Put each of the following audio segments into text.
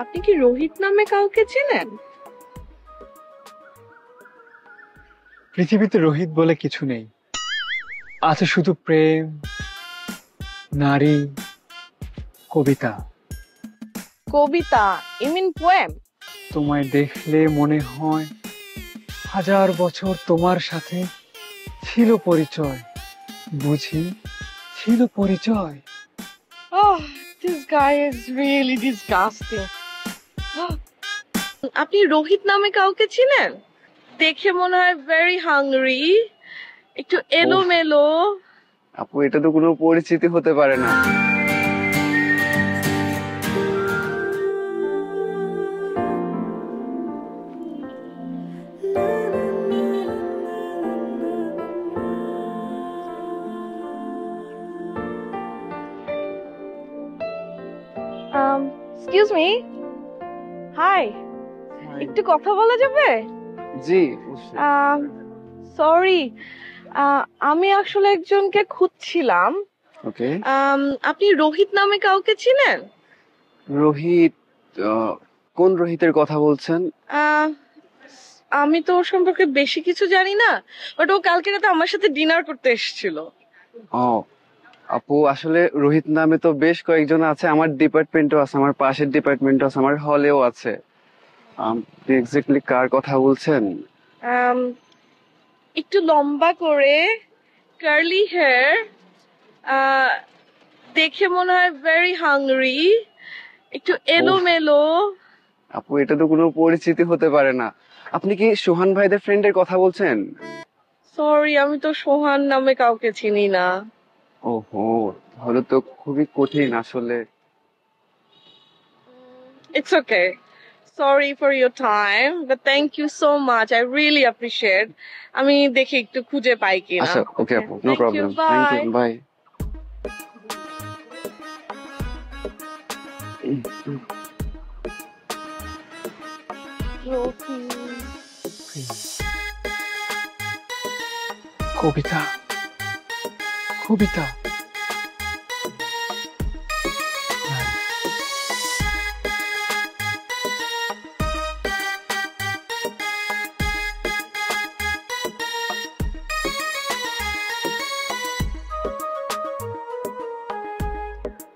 আপনি কি রোহিত নামে কাউকে চেনেন? পৃথিবীতে রোহিত বলে কিছু নেই, আছে শুধু প্রেম, নারী, কবিতা। কবিতা? You mean poem? তোমায় দেখলে মনে হয় হাজার বছর তোমার সাথে ছিল পরিচয়, বুঝি ছিল পরিচয়। Oh, this guy is really disgusting. আপনি রোহিত নামে কাউকে চিনেন? দেখে মনে হয় very hungry, একটু এলোমেলো। আপু, এটা তো কোনো পরিচিতি হতে পারে না। এক্সকিউজ মি, হাই, একটু কথা বলা যাবে? জি। সরি, আমি আসলে একজনকে খুঁজছিলাম। ওকে। আপনি রোহিত নামে কাউকে চিনেন? রোহিত? কোন রোহিতের কথা বলছেন? আহ, আমি তো ওর সম্পর্কে বেশি কিছু জানি না, বাট ও কালকে রাতে আমার সাথে ডিনার করতে এসেছিল। ও আপু, আসলে রোহিত নামে তো বেশ কয়েকজন আছে, আমার ডিপার্টমেন্টও আছে, আমার পাশের ডিপার্টমেন্টও আছে, আমার হলেও আছে। আপনি এক্স্যাক্টলি কার কথা বলছেন? আম, একটু লম্বা করে, কার্লি হেয়ার, দেখে মনে হয় ভেরি হাংরি, একটু এলোমেলো। আপু, এটা তো কোনো পরিচিতি হতে পারে না। আপনি কি সোহান ভাইদের ফ্রেন্ডের কথা বলছেন? সরি, আমি তো সোহান নামে কাউকে চিনি না। ওহো, তাহলে তো খুবই কঠিন আসলে। It's okay. Sorry for your time, but thank you so much. I really appreciate. আমি দেখি একটু খুঁজে পাই কিনা। আচ্ছা, ওকে আপু, no Thank you, problem. Thank bye. You, bye. কবিতা, কবিতা, নারী।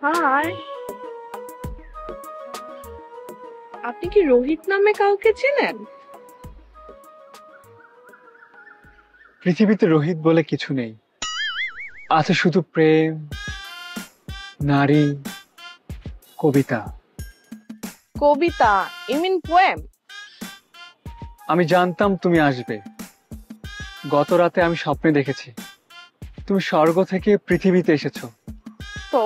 হাই, আপনি কি রোহিত নামে কাউকে চেনেন? পৃথিবীতে রোহিত বলে কিছু নেই, আছে শুধু প্রেম, নারী, কবিতা। কবিতা? You mean poem? আমি জানতাম তুমি আসবে। গত রাতে আমি স্বপ্নে দেখেছি তুমি স্বর্গ থেকে পৃথিবীতে এসেছো। তো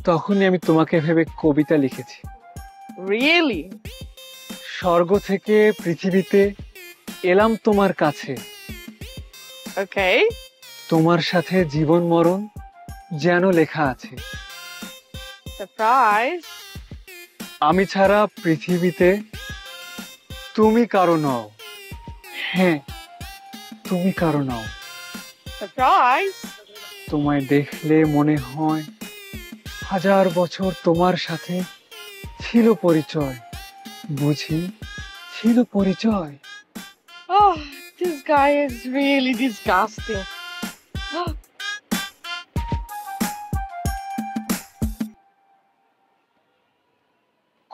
তখনই আমি তোমাকে ভেবে কবিতা লিখেছি। রিয়েলি? স্বর্গ থেকে পৃথিবীতে এলাম তোমার কাছে, ওকে। তোমার সাথে জীবন মরণ যেন লেখা আছে। সারপ্রাইজ। আমি ছাড়া পৃথিবীতে তুমি কারো নও। হ্যাঁ, তুমি কারো নও। সারপ্রাইজ। তোমায় দেখলে মনে হয় হাজার বছর তোমার সাথে ছিল পরিচয়, বুঝি ছিল পরিচয়। Oh, this guy is really disgusting.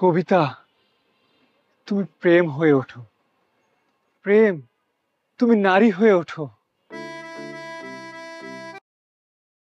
কবিতা, তুমি প্রেম হয়ে ওঠো, প্রেম, তুমি নারী হয়ে ওঠো।